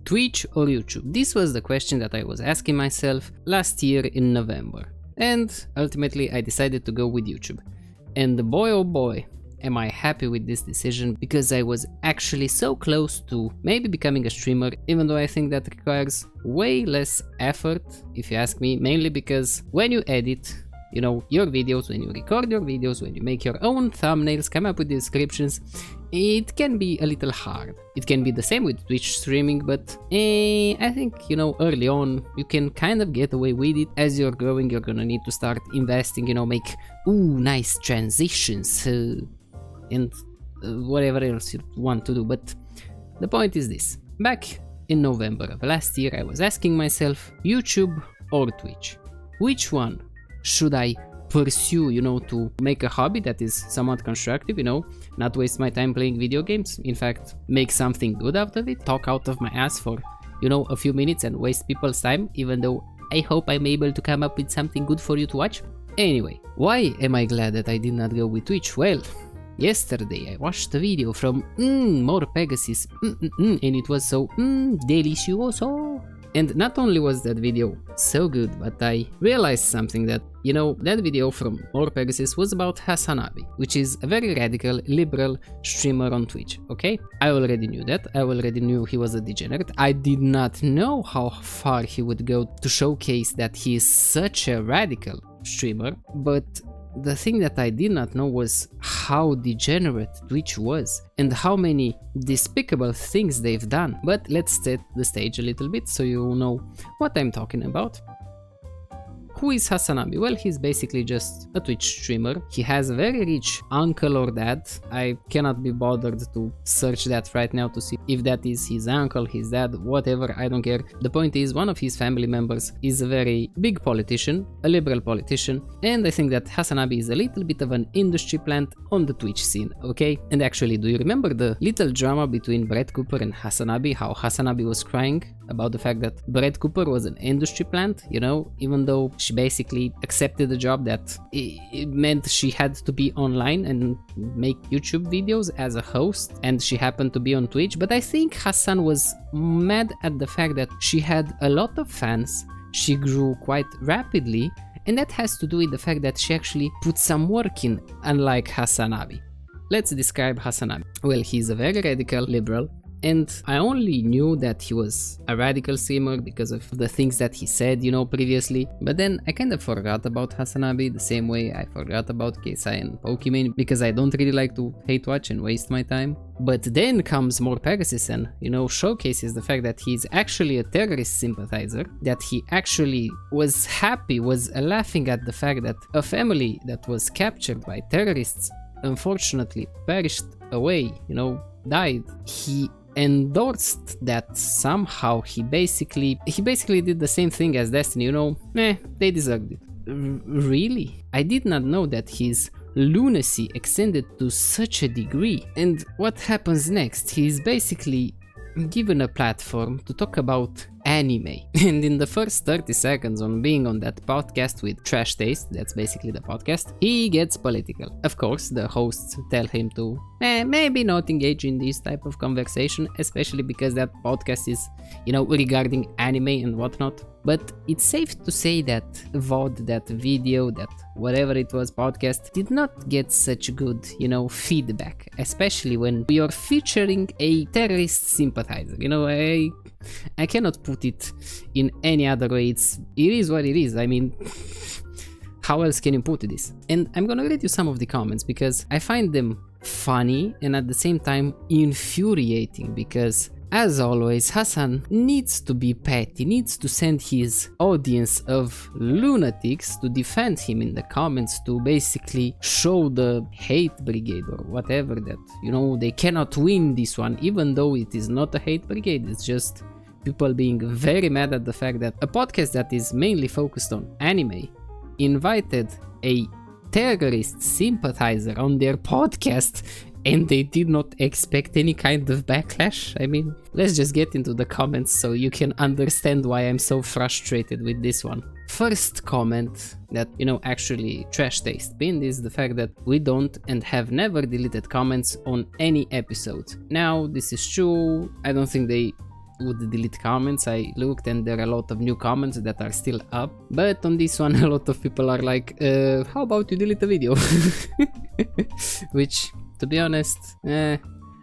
Twitch or YouTube? This was the question that I was asking myself last year in November. And ultimately I decided to go with YouTube. And boy oh boy, am I happy with this decision, because I was actually so close to maybe becoming a streamer, even though I think that requires way less effort, if you ask me, mainly because when you edit, you know, your videos, when you record your videos, when you make your own thumbnails, come up with descriptions, it can be a little hard. It can be the same with Twitch streaming, but I think, you know, early on you can kind of get away with it. As you're growing, you're gonna need to start investing, you know, make nice transitions and whatever else you want to do. But the point is this: back in November of last year, I was asking myself, YouTube or Twitch? Which one should I pursue, you know, to make a hobby that is somewhat constructive, you know, not waste my time playing video games, in fact, make something good out of it, talk out of my ass for, you know, a few minutes and waste people's time, even though I hope I'm able to come up with something good for you to watch. Anyway, why am I glad that I did not go with Twitch? Well, yesterday I watched a video from More Pegasus, and it was so delicioso. And not only was that video so good, but I realized something, that, you know, that video from More Pegasus was about Hasan, which is a very radical, liberal streamer on Twitch, okay? I already knew that, I already knew he was a degenerate. I did not know how far he would go to showcase that he is such a radical streamer, but the thing that I did not know was how degenerate Twitch was and how many despicable things they've done. But let's set the stage a little bit so you know what I'm talking about. Who is Hasan? Well, he's basically just a Twitch streamer. He has a very rich uncle or dad. I cannot be bothered to search that right now to see if that is his uncle, his dad, whatever, I don't care. The point is, one of his family members is a very big politician, a liberal politician, and I think that Hasan is a little bit of an industry plant on the Twitch scene, okay? And actually, do you remember the little drama between Brett Cooper and Hasan? How Hasan was crying about the fact that Brett Cooper was an industry plant, you know, even though she basically accepted the job that it meant she had to be online and make YouTube videos as a host, and she happened to be on Twitch. But I think Hasan was mad at the fact that she had a lot of fans, she grew quite rapidly, and that has to do with the fact that she actually put some work in, unlike Hasan. Let's describe Hasan. Well, he's a very radical liberal, and I only knew that he was a radical streamer because of the things that he said, you know, previously. But then I kind of forgot about Hasan the same way I forgot about KSI and Pokimane, because I don't really like to hate watch and waste my time. But then comes More Pegasus and, you know, showcases the fact that he's actually a terrorist sympathizer, that he actually was happy, was laughing at the fact that a family that was captured by terrorists unfortunately perished away, you know, died. He endorsed that somehow. He basically did the same thing as Destiny, you know, they deserved it. Really? I did not know that his lunacy extended to such a degree. And what happens next? He's basically given a platform to talk about anime, and in the first 30 seconds on being on that podcast with Trash Taste, that's basically the podcast, he gets political. Of course, the hosts tell him to maybe not engage in this type of conversation, especially because that podcast is, you know, regarding anime and whatnot. But it's safe to say that VOD, that video, that whatever it was, podcast, did not get such good, you know, feedback, especially when you're featuring a terrorist sympathizer. You know, I cannot put it in any other way. It is what it is. I mean, how else can you put this? And I'm gonna read you some of the comments because I find them funny and at the same time infuriating, because as always, Hasan needs to be petty, needs to send his audience of lunatics to defend him in the comments, to basically show the hate brigade or whatever that, you know, they cannot win this one, even though it is not a hate brigade, it's just people being very mad at the fact that a podcast that is mainly focused on anime invited a terrorist sympathizer on their podcast and they did not expect any kind of backlash. I mean, let's just get into the comments so you can understand why I'm so frustrated with this one. First comment that, you know, actually Trash Taste pinned is the fact that we don't and have never deleted comments on any episode. Now, this is true. I don't think they would delete comments. I looked and there are a lot of new comments that are still up, but on this one a lot of people are like, how about you delete the video? Which, to be honest,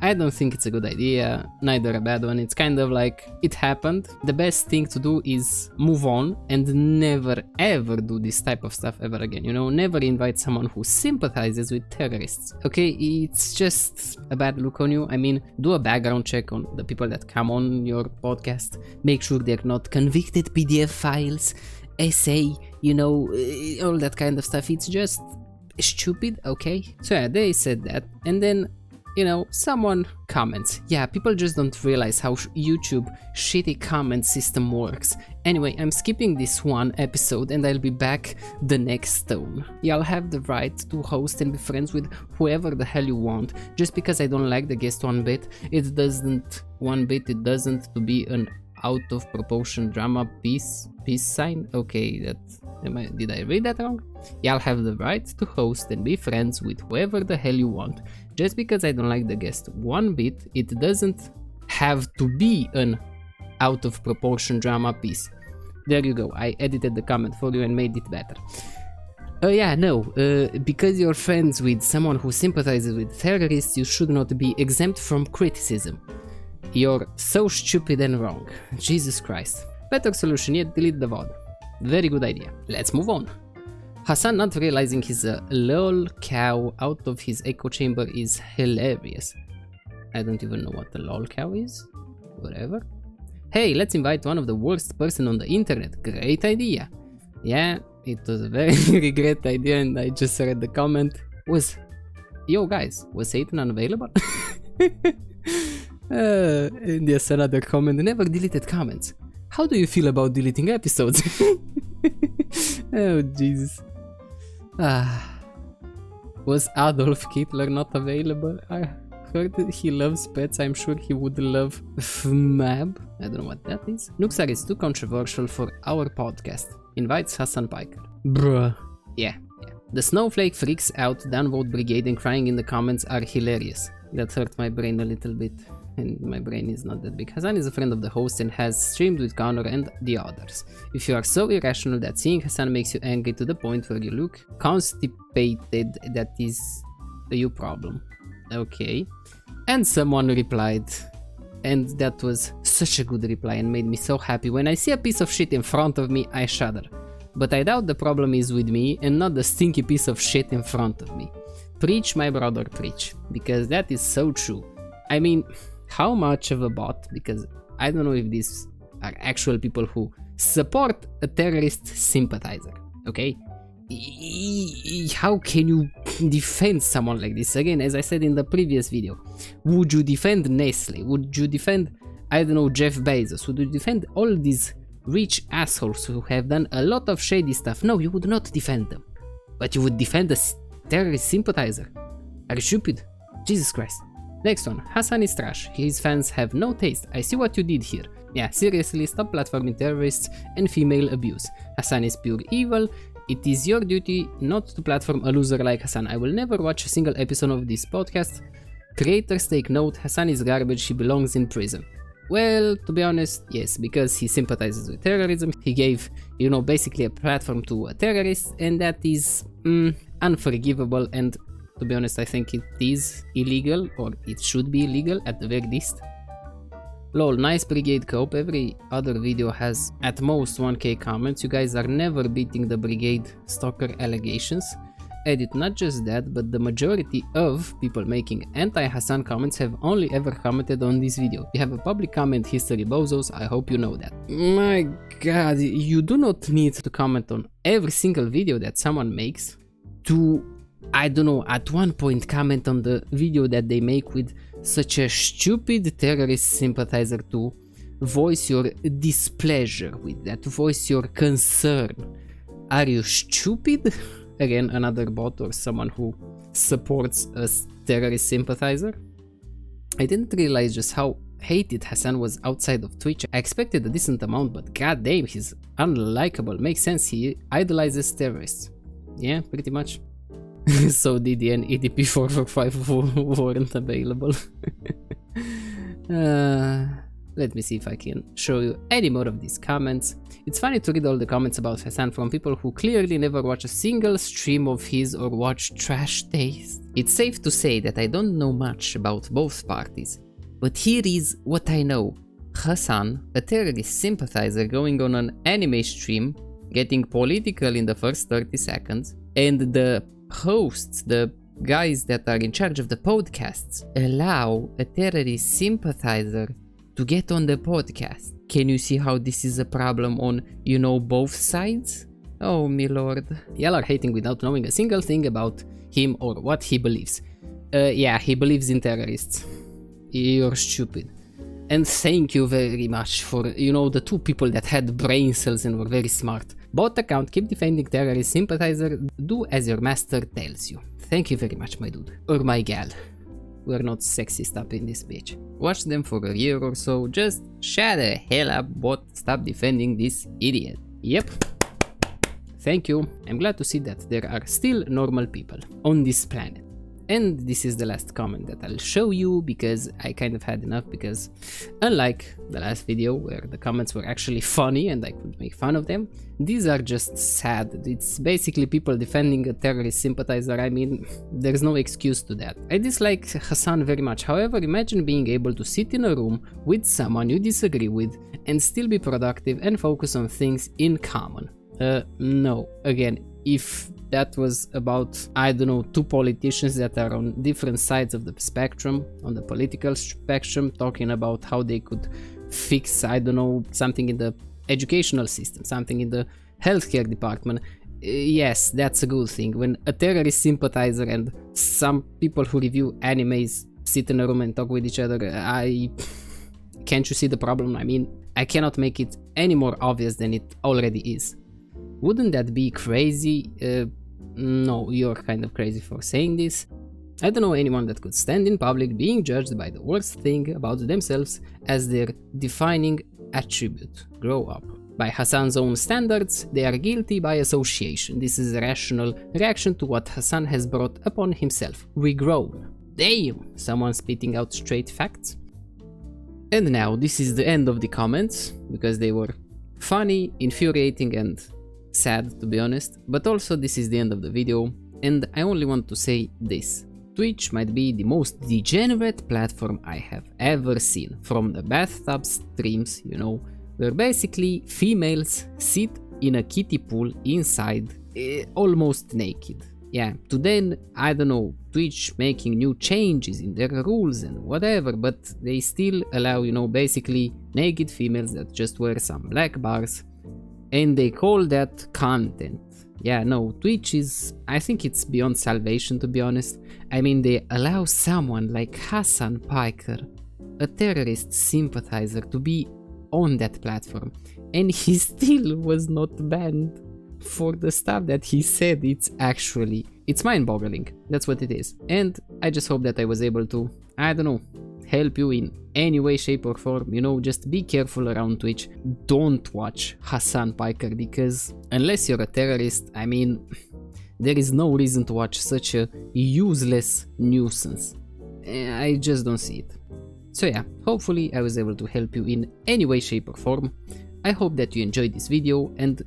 I don't think it's a good idea, neither a bad one. It's kind of like, it happened. The best thing to do is move on and never ever do this type of stuff ever again. You know, never invite someone who sympathizes with terrorists. Okay, it's just a bad look on you. I mean, do a background check on the people that come on your podcast. Make sure they're not convicted PDF files, essay, you know, all that kind of stuff. It's just stupid, okay? So yeah, they said that, and then, you know, someone comments. Yeah, people just don't realize how YouTube shitty comment system works. Anyway, I'm skipping this one episode and I'll be back the next tone. Y'all have the right to host and be friends with whoever the hell you want. Just because I don't like the guest one bit, it doesn't to be an out of proportion drama peace sign. Okay, did I read that wrong? Y'all have the right to host and be friends with whoever the hell you want. Just because I don't like the guest one bit, it doesn't have to be an out of proportion drama piece. There you go, I edited the comment for you and made it better. Because you're friends with someone who sympathizes with terrorists, you should not be exempt from criticism. You're so stupid and wrong. Jesus Christ. Better solution yet, delete the VOD. Very good idea. Let's move on. Hasan not realizing his lol cow out of his echo chamber is hilarious. I don't even know what the lol cow is. Whatever. Hey, let's invite one of the worst person on the internet. Great idea. Yeah, it was a very great idea and I just read the comment. Yo guys, was Satan unavailable? And yes, another comment. Never deleted comments. How do you feel about deleting episodes? Oh Jesus. Was Adolf Hitler not available? I heard he loves pets. I'm sure he would love FMAB. I don't know what that is. Nuxar is too controversial for our podcast. Invites Hasan Piker. Bruh. Yeah. The snowflake freaks out, downvote brigade and crying in the comments are hilarious. That hurt my brain a little bit. And my brain is not that big. Hasan is a friend of the host and has streamed with Connor and the others. If you are so irrational that seeing Hasan makes you angry to the point where you look constipated, that is a you problem. Okay. And someone replied, and that was such a good reply and made me so happy. When I see a piece of shit in front of me, I shudder. But I doubt the problem is with me and not the stinky piece of shit in front of me. Preach, my brother, preach. Because that is so true. I mean, how much of a bot? Because I don't know if these are actual people who support a terrorist sympathizer, okay? How can you defend someone like this? Again, as I said in the previous video, would you defend Nestle? Would you defend, I don't know, Jeff Bezos? Would you defend all these rich assholes who have done a lot of shady stuff? No, you would not defend them. But you would defend a terrorist sympathizer? Are you stupid? Jesus Christ. Next one, Hasan is trash. His fans have no taste. I see what you did here. Yeah, seriously, stop platforming terrorists and female abuse. Hasan is pure evil. It is your duty not to platform a loser like Hasan. I will never watch a single episode of this podcast. Creators take note, Hasan is garbage, he belongs in prison. Well, to be honest, yes, because he sympathizes with terrorism. He gave, you know, basically a platform to a terrorist, and that is unforgivable, and to be honest, I think it is illegal, or it should be illegal at the very least. Lol, nice brigade cope. Every other video has at most 1k comments. You guys are never beating the brigade stalker allegations. Edit, not just that, but the majority of people making anti-Hasan comments have only ever commented on this video. You have a public comment history, bozos, I hope you know that. My god, you do not need to comment on every single video that someone makes to, I don't know, at one point comment on the video that they make with such a stupid terrorist sympathizer, to voice your displeasure with that, to voice your concern. Are you stupid? Again, another bot or someone who supports a terrorist sympathizer. I didn't realize just how hated Hasan was outside of Twitch. I expected a decent amount, but goddamn, he's unlikable. Makes sense, he idolizes terrorists. Yeah, pretty much. So DD and EDP445 weren't available. Let me see if I can show you any more of these comments. It's funny to read all the comments about Hasan from people who clearly never watch a single stream of his or watch Trash Taste. It's safe to say that I don't know much about both parties, but here is what I know. Hasan, a terrorist sympathizer going on an anime stream, getting political in the first 30 seconds, and the hosts, the guys that are in charge of the podcasts, allow a terrorist sympathizer to get on the podcast. Can you see how this is a problem on, you know, both sides? Oh my lord. Y'all are hating without knowing a single thing about him or what he believes. Yeah, he believes in terrorists. You're stupid. And thank you very much for, you know, the two people that had brain cells and were very smart. Bot account, keep defending terrorist sympathizer, do as your master tells you. Thank you very much, my dude. Or my gal. We're not sexist up in this bitch. Watch them for a year or so, just shut the hell up, bot, stop defending this idiot. Yep. Thank you. I'm glad to see that there are still normal people on this planet. And this is the last comment that I'll show you because I kind of had enough, because unlike the last video where the comments were actually funny and I could make fun of them, these are just sad. It's basically people defending a terrorist sympathizer. I mean, there's no excuse to that. I dislike Hasan very much. However, imagine being able to sit in a room with someone you disagree with and still be productive and focus on things in common. No. Again, if that was about, I don't know, two politicians that are on different sides of the spectrum, on the political spectrum, talking about how they could fix, I don't know, something in the educational system, something in the healthcare department, yes, that's a good thing. When a terrorist sympathizer and some people who review animes sit in a room and talk with each other, can't you see the problem? I mean, I cannot make it any more obvious than it already is. Wouldn't that be crazy? No, you're kind of crazy for saying this. I don't know anyone that could stand in public being judged by the worst thing about themselves as their defining attribute. Grow up. By Hasan's own standards, they are guilty by association. This is a rational reaction to what Hasan has brought upon himself. We grown. Damn! Someone spitting out straight facts. And now, this is the end of the comments, because they were funny, infuriating, and sad, to be honest, but also this is the end of the video, and I only want to say this. Twitch might be the most degenerate platform I have ever seen, from the bathtub streams, you know, where basically females sit in a kiddie pool inside, almost naked. Yeah, to then, I don't know, Twitch making new changes in their rules and whatever, but they still allow, you know, basically naked females that just wear some black bars, and they call that content. Yeah, no, Twitch is, I think it's beyond salvation, to be honest. I mean, they allow someone like Hasan Piker, a terrorist sympathizer, to be on that platform, and he still was not banned for the stuff that he said. It's mind-boggling. That's what it is. And I just hope that I was able to, I don't know, help you in any way, shape or form. You know, just be careful around Twitch. Don't watch Hasan Piker, because unless you're a terrorist, I mean, there is no reason to watch such a useless nuisance. I just don't see it. So yeah, hopefully I was able to help you in any way, shape or form. I hope that you enjoyed this video, and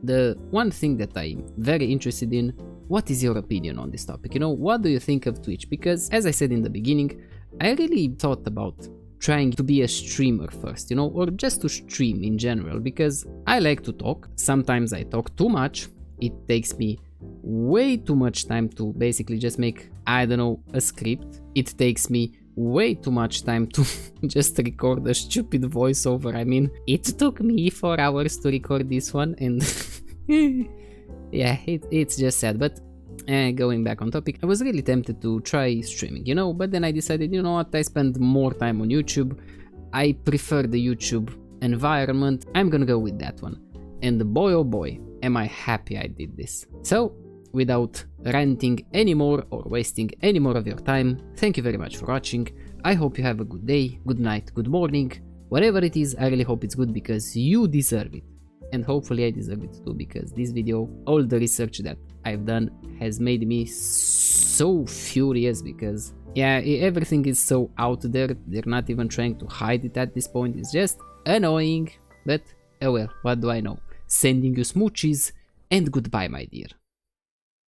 the one thing that I'm very interested in, what is your opinion on this topic? You know, what do you think of Twitch? Because as I said in the beginning, I really thought about trying to be a streamer first, you know, or just to stream in general, because I like to talk. Sometimes I talk too much. It takes me way too much time to basically just make, I don't know, a script. It takes me way too much time to just record a stupid voiceover. I mean, it took me 4 hours to record this one, and yeah, it's just sad. But going back on topic, I was really tempted to try streaming, you know, but then I decided, you know what, I spend more time on YouTube. I prefer the YouTube environment. I'm gonna go with that one. And boy oh boy, am I happy I did this. So, without ranting anymore or wasting any more of your time, thank you very much for watching. I hope you have a good day, good night, good morning, whatever it is. I really hope it's good, because you deserve it. And hopefully I deserve it too, because this video, all the research that I've done has made me so furious, because Yeah, everything is so out there, they're not even trying to hide it at this point, it's just annoying. But, oh well, what do I know. Sending you smoochies, and goodbye, my dear.